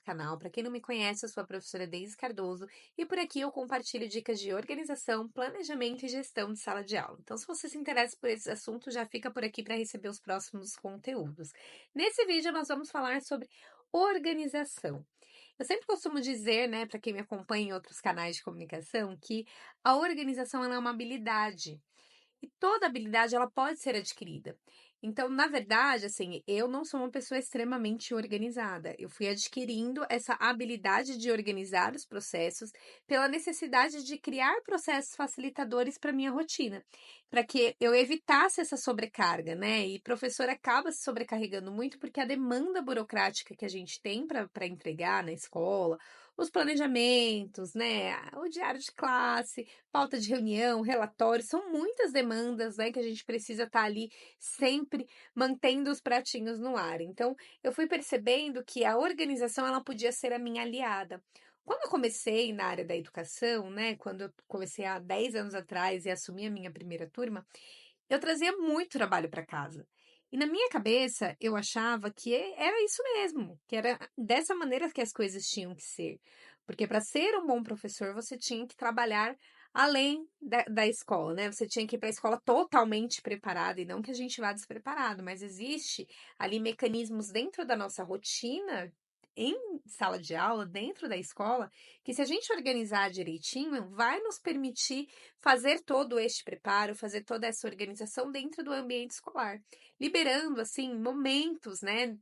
canal. Para quem não me conhece, eu sou a professora Deise Cardoso e por aqui eu compartilho dicas de organização, planejamento e gestão de sala de aula. Então, se você se interessa por esse assunto, já fica por aqui para receber os próximos conteúdos. Nesse vídeo, nós vamos falar sobre organização. Eu sempre costumo dizer, né, para quem me acompanha em outros canais de comunicação, que a organização ela é uma habilidade. E toda habilidade ela pode ser adquirida. Então, na verdade, assim, eu não sou uma pessoa extremamente organizada. Eu fui adquirindo essa habilidade de organizar os processos pela necessidade de criar processos facilitadores para minha rotina, para que eu evitasse essa sobrecarga, né? E professor acaba se sobrecarregando muito porque a demanda burocrática que a gente tem para entregar na escola, os planejamentos, né? O diário de classe, pauta de reunião, relatório, são muitas demandas, né, que a gente precisa estar ali sempre mantendo os pratinhos no ar. Então, eu fui percebendo que a organização ela podia ser a minha aliada. Quando eu comecei na área da educação, né, quando eu comecei há 10 anos atrás e assumi a minha primeira turma, eu trazia muito trabalho para casa. E na minha cabeça, eu achava que era isso mesmo, que era dessa maneira que as coisas tinham que ser. Porque para ser um bom professor, você tinha que trabalhar além da escola, né? Você tinha que ir para a escola totalmente preparado, e não que a gente vá despreparado, mas existe ali mecanismos dentro da nossa rotina, em sala de aula, dentro da escola, que se a gente organizar direitinho, vai nos permitir fazer todo este preparo, fazer toda essa organização dentro do ambiente escolar, liberando assim momentos, né?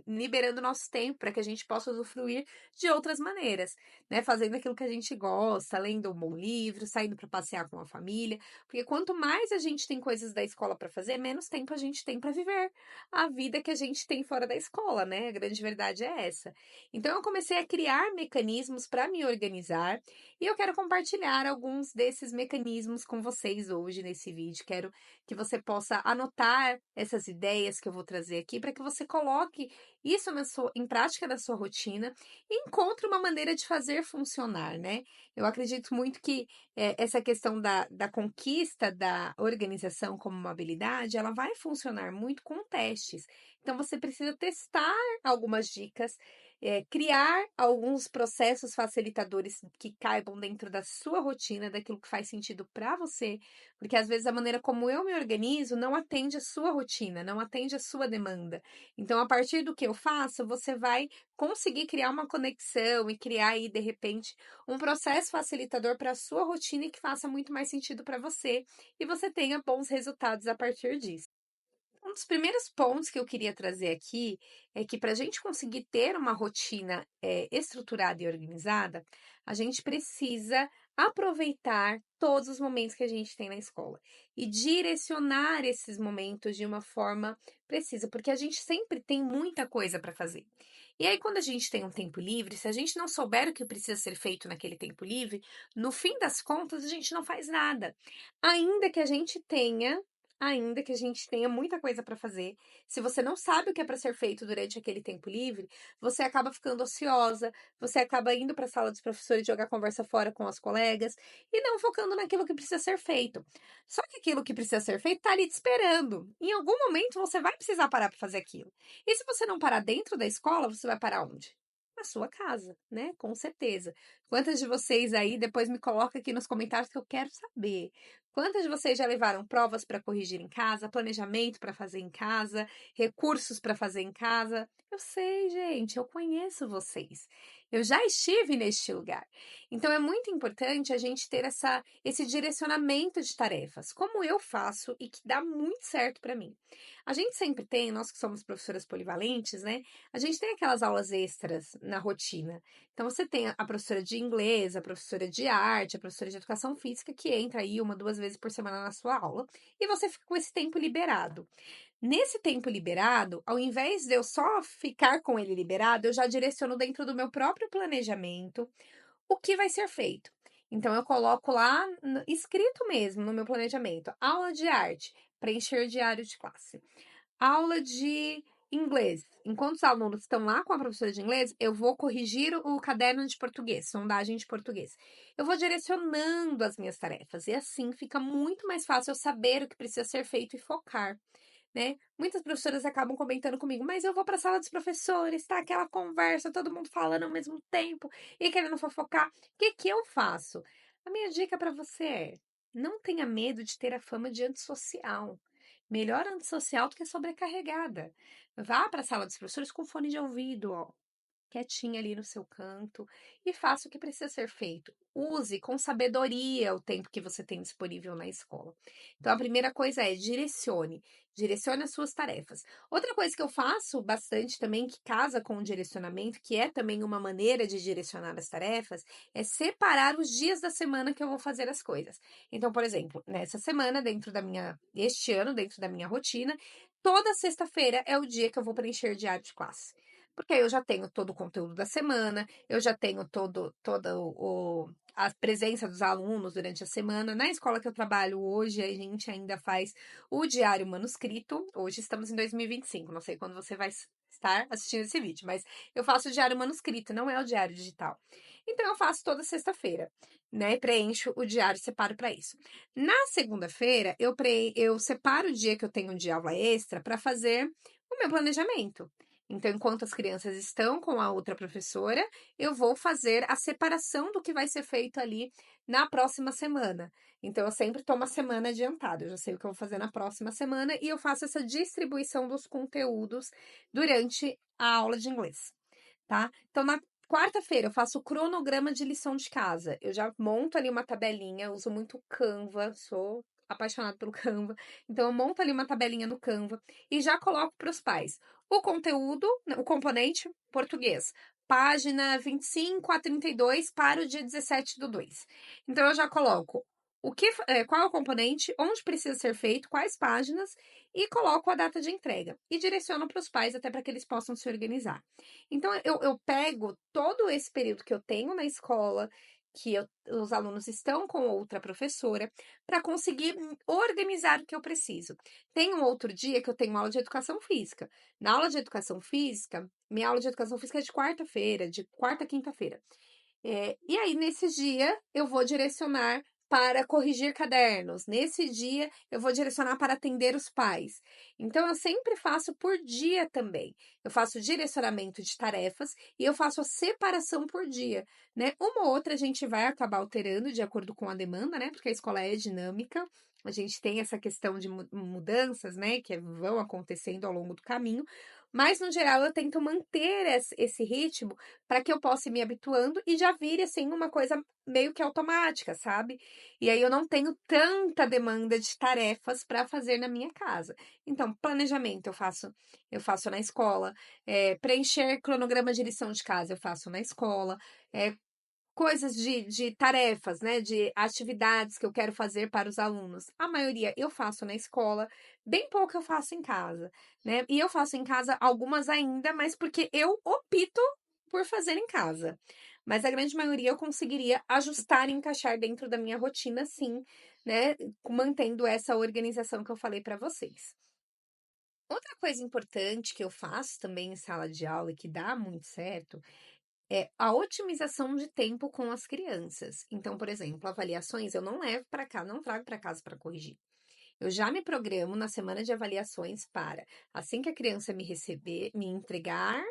Liberando nosso tempo para que a gente possa usufruir de outras maneiras, né? Fazendo aquilo que a gente gosta, lendo um bom livro, saindo para passear com a família, porque quanto mais a gente tem coisas da escola para fazer, menos tempo a gente tem para viver a vida que a gente tem fora da escola, né? A grande verdade é essa. Então eu comecei a criar mecanismos para me organizar e eu quero compartilhar alguns desses mecanismos com vocês hoje nesse vídeo. Quero que você possa anotar essas ideias que eu vou trazer aqui para que você coloque isso em prática na sua rotina e encontre uma maneira de fazer funcionar, né? Eu acredito muito que essa questão da conquista da organização como uma habilidade, ela vai funcionar muito com testes. Então, você precisa testar algumas dicas, criar alguns processos facilitadores que caibam dentro da sua rotina, daquilo que faz sentido para você, porque às vezes a maneira como eu me organizo não atende a sua rotina, não atende a sua demanda. Então, a partir do que eu faço, você vai conseguir criar uma conexão e criar aí, de repente, um processo facilitador para a sua rotina e que faça muito mais sentido para você e você tenha bons resultados a partir disso. Um dos primeiros pontos que eu queria trazer aqui é que para a gente conseguir ter uma rotina estruturada e organizada, a gente precisa aproveitar todos os momentos que a gente tem na escola e direcionar esses momentos de uma forma precisa, porque a gente sempre tem muita coisa para fazer. E aí, quando a gente tem um tempo livre, se a gente não souber o que precisa ser feito naquele tempo livre, no fim das contas, a gente não faz nada. Ainda que a gente tenha Ainda que a gente tenha muita coisa para fazer, se você não sabe o que é para ser feito durante aquele tempo livre, você acaba ficando ociosa, você acaba indo para a sala dos professores jogar conversa fora com as colegas e não focando naquilo que precisa ser feito. Só que aquilo que precisa ser feito está ali te esperando. Em algum momento você vai precisar parar para fazer aquilo. E se você não parar dentro da escola, você vai parar onde? Na sua casa, né? Com certeza. Quantas de vocês aí, depois me coloca aqui nos comentários que eu quero saber. Quantas de vocês já levaram provas para corrigir em casa, planejamento para fazer em casa, recursos para fazer em casa? Eu sei, gente, eu conheço vocês. Eu já estive neste lugar. Então é muito importante a gente ter esse direcionamento de tarefas, como eu faço e que dá muito certo para mim. A gente sempre tem, nós que somos professoras polivalentes, né? A gente tem aquelas aulas extras na rotina. Então você tem a professora de inglês, a professora de arte, a professora de educação física que entra aí uma, duas vezes por semana na sua aula e você fica com esse tempo liberado. Nesse tempo liberado, ao invés de eu só ficar com ele liberado, eu já direciono dentro do meu próprio planejamento o que vai ser feito. Então eu coloco lá escrito mesmo no meu planejamento, aula de arte, preencher diário de classe. Aula de inglês. Enquanto os alunos estão lá com a professora de inglês, eu vou corrigir o caderno de português, sondagem de português. Eu vou direcionando as minhas tarefas e assim fica muito mais fácil eu saber o que precisa ser feito e focar. né? Muitas professoras acabam comentando comigo, mas eu vou para a sala dos professores, tá aquela conversa, todo mundo falando ao mesmo tempo e querendo fofocar. O que que eu faço? A minha dica para você é: não tenha medo de ter a fama de antissocial. Melhor antissocial do que sobrecarregada. Vá para a sala dos professores com fone de ouvido, ó, quietinha ali no seu canto e faça o que precisa ser feito. Use com sabedoria o tempo que você tem disponível na escola. Então, a primeira coisa é direcione as suas tarefas. Outra coisa que eu faço bastante também, que casa com o direcionamento, que é também uma maneira de direcionar as tarefas, é separar os dias da semana que eu vou fazer as coisas. Então, por exemplo, nessa semana, este ano, dentro da minha rotina, toda sexta-feira é o dia que eu vou preencher o diário de classe. Porque aí eu já tenho todo o conteúdo da semana, eu já tenho toda a presença dos alunos durante a semana. Na escola que eu trabalho hoje, a gente ainda faz o diário manuscrito. Hoje estamos em 2025, não sei quando você vai estar assistindo esse vídeo, mas eu faço o diário manuscrito, não é o diário digital. Então eu faço toda sexta-feira, né? Preencho o diário, separo para isso. Na segunda-feira, eu separo o dia que eu tenho de aula extra para fazer o meu planejamento. Então, enquanto as crianças estão com a outra professora, eu vou fazer a separação do que vai ser feito ali na próxima semana. Então, eu sempre tomo a semana adiantada, eu já sei o que eu vou fazer na próxima semana e eu faço essa distribuição dos conteúdos durante a aula de inglês, tá? Então, na quarta-feira, eu faço o cronograma de lição de casa. Eu já monto ali uma tabelinha, uso muito Canva, sou apaixonada pelo Canva. Então, eu monto ali uma tabelinha no Canva e já coloco para os pais. O conteúdo, o componente português, página 25 a 32 para o dia 17/2. Então, eu já coloco qual é o componente, onde precisa ser feito, quais páginas, e coloco a data de entrega. E direciono para os pais até para que eles possam se organizar. Então, eu pego todo esse período que eu tenho na escola, os alunos estão com outra professora, para conseguir organizar o que eu preciso. Tem um outro dia que eu tenho aula de educação física. Na aula de educação física, minha aula de educação física é de quarta-feira, de quarta a quinta-feira. E aí, nesse dia, eu vou direcionar para corrigir cadernos. Nesse dia, eu vou direcionar para atender os pais. Então, eu sempre faço por dia também. Eu faço direcionamento de tarefas e eu faço a separação por dia, né? Uma ou outra a gente vai acabar alterando de acordo com a demanda, né? Porque a escola é dinâmica. A gente tem essa questão de mudanças, né? Que vão acontecendo ao longo do caminho. Mas, no geral, eu tento manter esse ritmo para que eu possa ir me habituando e já vire assim uma coisa meio que automática, sabe? E aí eu não tenho tanta demanda de tarefas para fazer na minha casa. Então, planejamento eu faço na escola, preencher cronograma de lição de casa eu faço na escola, coisas de tarefas, né, de atividades que eu quero fazer para os alunos. A maioria eu faço na escola, bem pouco eu faço em casa, né? E eu faço em casa algumas ainda, mas porque eu opto por fazer em casa. Mas a grande maioria eu conseguiria ajustar e encaixar dentro da minha rotina, sim, né? Mantendo essa organização que eu falei para vocês. Outra coisa importante que eu faço também em sala de aula e que dá muito certo é a otimização de tempo com as crianças. Então, por exemplo, avaliações eu não levo para cá, não trago para casa para corrigir. Eu já me programo na semana de avaliações para, assim que a criança me receber, me entregar,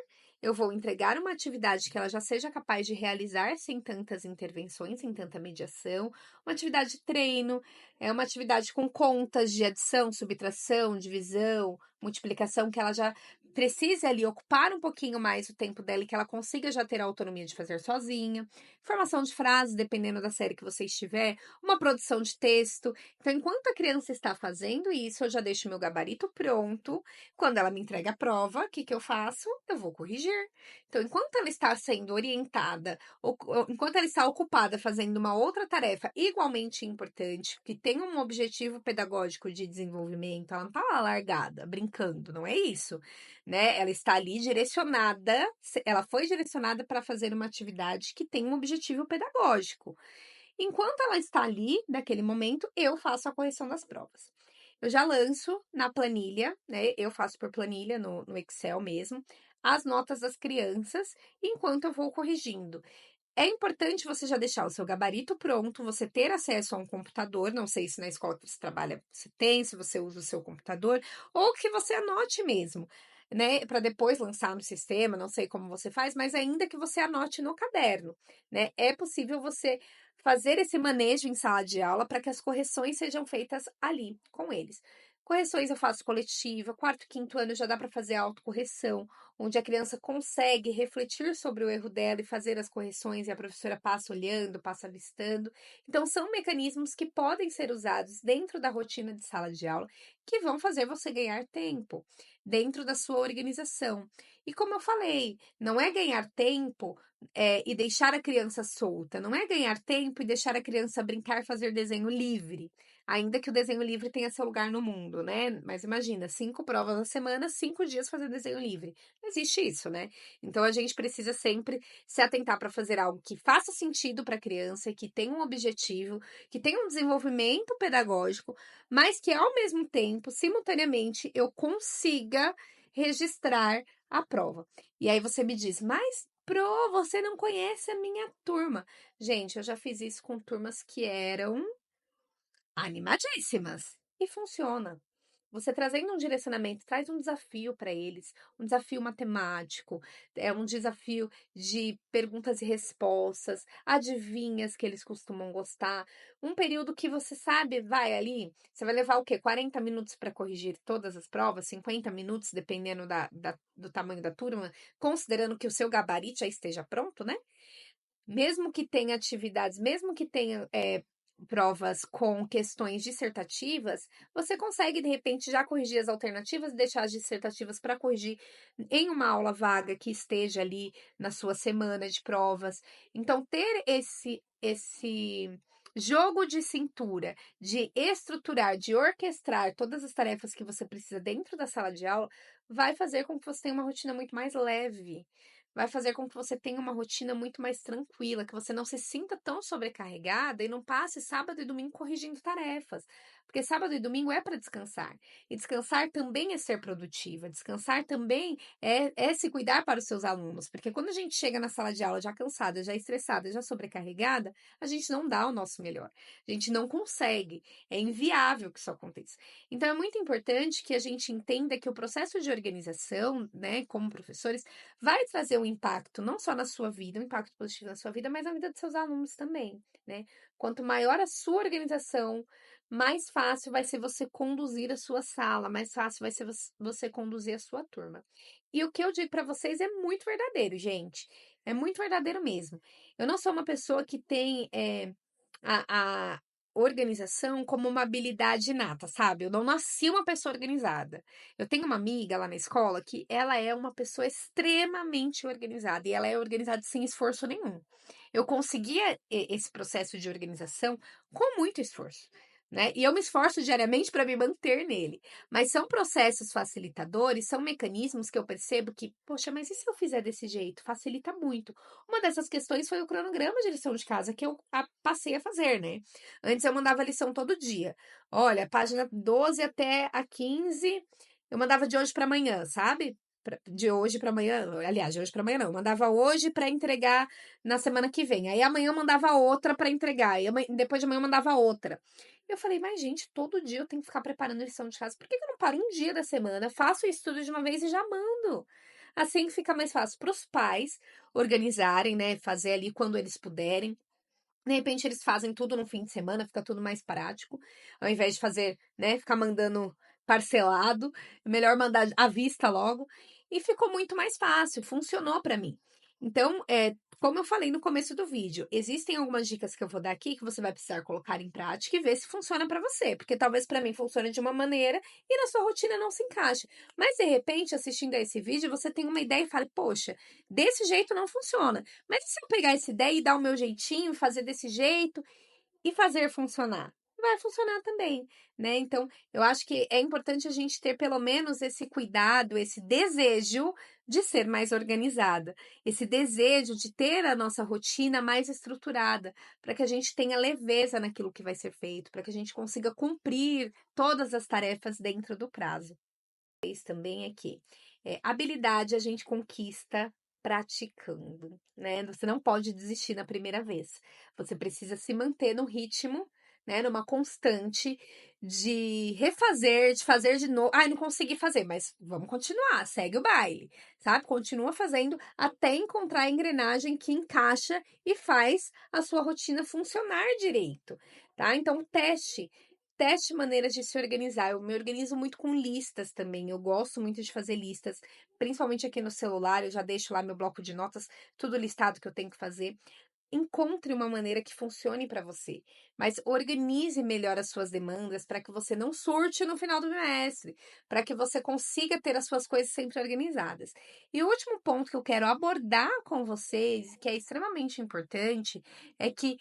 eu vou entregar uma atividade que ela já seja capaz de realizar sem tantas intervenções, sem tanta mediação, uma atividade de treino, é uma atividade com contas de adição, subtração, divisão, multiplicação, que ela já precise ali ocupar um pouquinho mais o tempo dela e que ela consiga já ter a autonomia de fazer sozinha. Formação de frases, dependendo da série que você estiver, uma produção de texto. Então, enquanto a criança está fazendo isso, eu já deixo meu gabarito pronto. Quando ela me entrega a prova, o que que eu faço? Eu vou corrigir. Então, enquanto ela está sendo orientada, ou enquanto ela está ocupada fazendo uma outra tarefa igualmente importante, que tem um objetivo pedagógico de desenvolvimento, ela não está lá largada, brincando, não é isso, né? Ela está ali direcionada, ela foi direcionada para fazer uma atividade que tem um objetivo pedagógico. Enquanto ela está ali, naquele momento, eu faço a correção das provas. Eu já lanço na planilha, né? Eu faço por planilha no Excel mesmo, as notas das crianças, enquanto eu vou corrigindo. é importante você já deixar o seu gabarito pronto, você ter acesso a um computador, não sei se na escola que você trabalha você tem, se você usa o seu computador, ou que você anote mesmo, né, para depois lançar no sistema, não sei como você faz, mas ainda que você anote no caderno, né? É possível você fazer esse manejo em sala de aula para que as correções sejam feitas ali com eles. Correções eu faço coletiva, quarto, quinto ano já dá para fazer autocorreção, onde a criança consegue refletir sobre o erro dela e fazer as correções, e a professora passa olhando, passa listando. Então, são mecanismos que podem ser usados dentro da rotina de sala de aula que vão fazer você ganhar tempo dentro da sua organização. E como eu falei, não é ganhar tempo e deixar a criança solta, não é ganhar tempo e deixar a criança brincar, fazer desenho livre. Ainda que o desenho livre tenha seu lugar no mundo, né? Mas imagina, 5 provas na semana, 5 dias fazendo desenho livre. Não existe isso, né? Então a gente precisa sempre se atentar para fazer algo que faça sentido para a criança, que tenha um objetivo, que tenha um desenvolvimento pedagógico, mas que ao mesmo tempo, simultaneamente, eu consiga registrar a prova. E aí você me diz, mas Pro, você não conhece a minha turma. Gente, eu já fiz isso com turmas que eram animadíssimas. E funciona. Você trazendo um direcionamento, traz um desafio para eles, um desafio matemático, um desafio de perguntas e respostas, adivinhas que eles costumam gostar. Um período que você sabe, vai ali, você vai levar o quê? 40 minutos para corrigir todas as provas, 50 minutos, dependendo do tamanho da turma, considerando que o seu gabarito já esteja pronto, né? Mesmo que tenha atividades, mesmo que tenha provas com questões dissertativas, você consegue, de repente, já corrigir as alternativas e deixar as dissertativas para corrigir em uma aula vaga que esteja ali na sua semana de provas. Então, ter esse jogo de cintura, de estruturar, de orquestrar todas as tarefas que você precisa dentro da sala de aula, vai fazer com que você tenha uma rotina muito mais leve, vai fazer com que você tenha uma rotina muito mais tranquila, que você não se sinta tão sobrecarregada e não passe sábado e domingo corrigindo tarefas. Porque sábado e domingo é para descansar. E descansar também é ser produtiva. Descansar também é se cuidar para os seus alunos. Porque quando a gente chega na sala de aula já cansada, já estressada, já sobrecarregada, a gente não dá o nosso melhor. A gente não consegue. É inviável que isso aconteça. Então é muito importante que a gente entenda que o processo de organização, né, como professores, vai trazer um impacto não só na sua vida, um impacto positivo na sua vida, mas na vida dos seus alunos também, né? Quanto maior a sua organização, mais fácil vai ser você conduzir a sua sala, mais fácil vai ser você conduzir a sua turma. E o que eu digo para vocês é muito verdadeiro, gente. É muito verdadeiro mesmo. Eu não sou uma pessoa que tem a organização como uma habilidade inata, sabe? Eu não nasci uma pessoa organizada. Eu tenho uma amiga lá na escola que ela é uma pessoa extremamente organizada e ela é organizada sem esforço nenhum. Eu conseguia esse processo de organização com muito esforço, né? E eu me esforço diariamente para me manter nele. Mas são processos facilitadores, são mecanismos que eu percebo que, poxa, mas e se eu fizer desse jeito? Facilita muito. Uma dessas questões foi o cronograma de lição de casa que eu passei a fazer, né? Antes eu mandava lição todo dia. Olha, página 12 até a 15, eu mandava de hoje para amanhã, sabe? De hoje para amanhã, aliás, de hoje para amanhã não, eu mandava hoje para entregar na semana que vem. Aí amanhã eu mandava outra para entregar, e depois de amanhã eu mandava outra. Eu falei, mas gente, todo dia eu tenho que ficar preparando lição de casa. Por que eu não paro um dia da semana, faço isso tudo de uma vez e já mando? Assim fica mais fácil para os pais organizarem, né? Fazer ali quando eles puderem. De repente eles fazem tudo no fim de semana, fica tudo mais prático, ao invés de fazer, né, ficar mandando parcelado, é melhor mandar à vista logo, e ficou muito mais fácil, funcionou para mim. Então, como eu falei no começo do vídeo, existem algumas dicas que eu vou dar aqui que você vai precisar colocar em prática e ver se funciona para você, porque talvez para mim funcione de uma maneira e na sua rotina não se encaixe. Mas de repente, assistindo a esse vídeo, você tem uma ideia e fala: "Poxa, desse jeito não funciona". Mas e se eu pegar essa ideia e dar o meu jeitinho, fazer desse jeito e fazer funcionar? Vai funcionar também, né? Então, eu acho que é importante a gente ter pelo menos esse cuidado, esse desejo de ser mais organizada, esse desejo de ter a nossa rotina mais estruturada, para que a gente tenha leveza naquilo que vai ser feito, para que a gente consiga cumprir todas as tarefas dentro do prazo. Também é que habilidade a gente conquista praticando, né? Você não pode desistir na primeira vez. Você precisa se manter no ritmo, né? Numa constante de refazer, de fazer de novo. Ai, não consegui fazer, mas vamos continuar, segue o baile, sabe? Continua fazendo até encontrar a engrenagem que encaixa e faz a sua rotina funcionar direito, tá? Então, teste maneiras de se organizar. Eu me organizo muito com listas também. Eu gosto muito de fazer listas, principalmente aqui no celular. Eu já deixo lá meu bloco de notas, tudo listado que eu tenho que fazer. Encontre uma maneira que funcione para você, mas organize melhor as suas demandas para que você não surte no final do bimestre, para que você consiga ter as suas coisas sempre organizadas. E o último ponto que eu quero abordar com vocês, que é extremamente importante, é que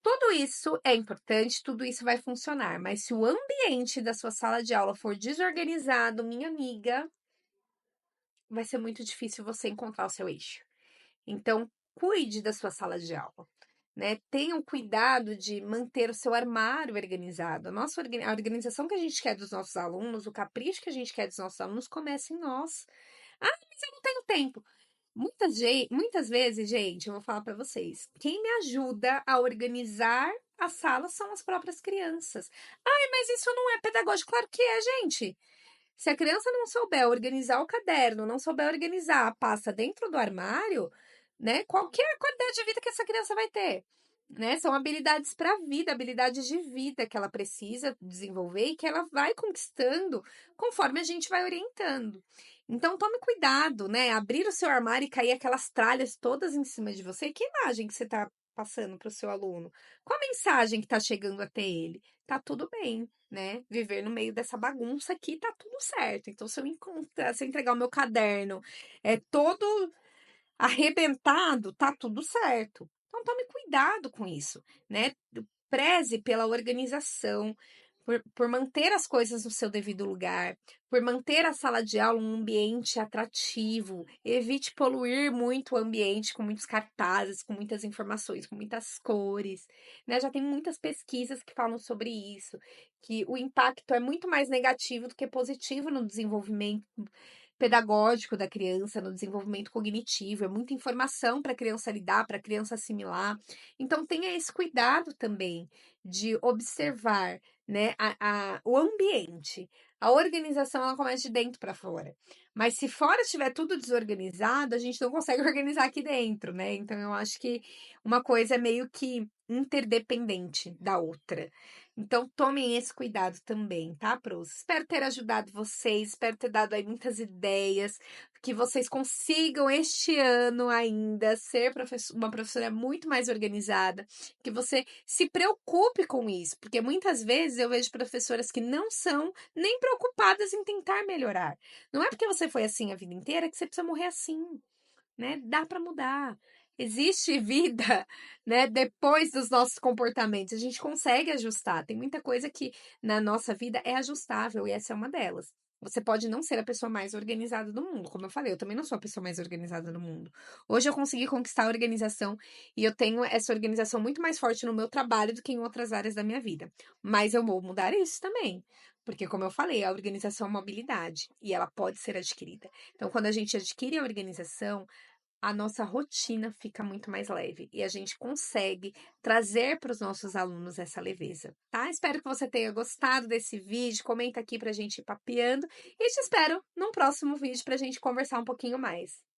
tudo isso é importante, tudo isso vai funcionar, mas se o ambiente da sua sala de aula for desorganizado, minha amiga, vai ser muito difícil você encontrar o seu eixo. Então, cuide da sua sala de aula, né? Tenham cuidado de manter o seu armário organizado. A organização que a gente quer dos nossos alunos, o capricho que a gente quer dos nossos alunos, começa em nós. Ah, mas eu não tenho tempo. Muitas vezes, gente, eu vou falar para vocês, quem me ajuda a organizar a sala são as próprias crianças. Ai, mas isso não é pedagógico. Claro que é, gente. Se a criança não souber organizar o caderno, não souber organizar a pasta dentro do armário, né? Qualquer qualidade de vida que essa criança vai ter, né? São habilidades para a vida, habilidades de vida que ela precisa desenvolver e que ela vai conquistando conforme a gente vai orientando. Então tome cuidado, né? Abrir o seu armário e cair aquelas tralhas todas em cima de você. Que imagem que você está passando para o seu aluno? Qual a mensagem que está chegando até ele? Tá tudo bem, né? Viver no meio dessa bagunça aqui tá tudo certo. Então, se eu entregar o meu caderno todo arrebentado, tá tudo certo. Então, tome cuidado com isso, né? Preze pela organização, por manter as coisas no seu devido lugar, por manter a sala de aula um ambiente atrativo. Evite poluir muito o ambiente com muitos cartazes, com muitas informações, com muitas cores, né? Já tem muitas pesquisas que falam sobre isso, que o impacto é muito mais negativo do que positivo no desenvolvimento pedagógico da criança, no desenvolvimento cognitivo, é muita informação para a criança lidar, para a criança assimilar. Então, tenha esse cuidado também de observar, né, o ambiente. A organização, ela começa de dentro para fora. Mas se fora estiver tudo desorganizado, a gente não consegue organizar aqui dentro, né? Então, eu acho que uma coisa é meio que interdependente da outra. Então, tomem esse cuidado também, tá, Pros? Espero ter ajudado vocês, espero ter dado aí muitas ideias, que vocês consigam este ano ainda ser uma professora muito mais organizada, que você se preocupe com isso, porque muitas vezes eu vejo professoras que não são nem preocupadas em tentar melhorar. Não é porque você foi assim a vida inteira que você precisa morrer assim, né? Dá para mudar. Existe vida, né, depois dos nossos comportamentos. A gente consegue ajustar. Tem muita coisa que na nossa vida é ajustável e essa é uma delas. Você pode não ser a pessoa mais organizada do mundo, como eu falei, eu também não sou a pessoa mais organizada do mundo. Hoje eu consegui conquistar a organização e eu tenho essa organização muito mais forte no meu trabalho do que em outras áreas da minha vida. Mas eu vou mudar isso também. Porque, como eu falei, a organização é uma habilidade e ela pode ser adquirida. Então, quando a gente adquire a organização, a nossa rotina fica muito mais leve e a gente consegue trazer para os nossos alunos essa leveza, tá? Espero que você tenha gostado desse vídeo. Comenta aqui para a gente ir papeando e te espero num próximo vídeo para a gente conversar um pouquinho mais.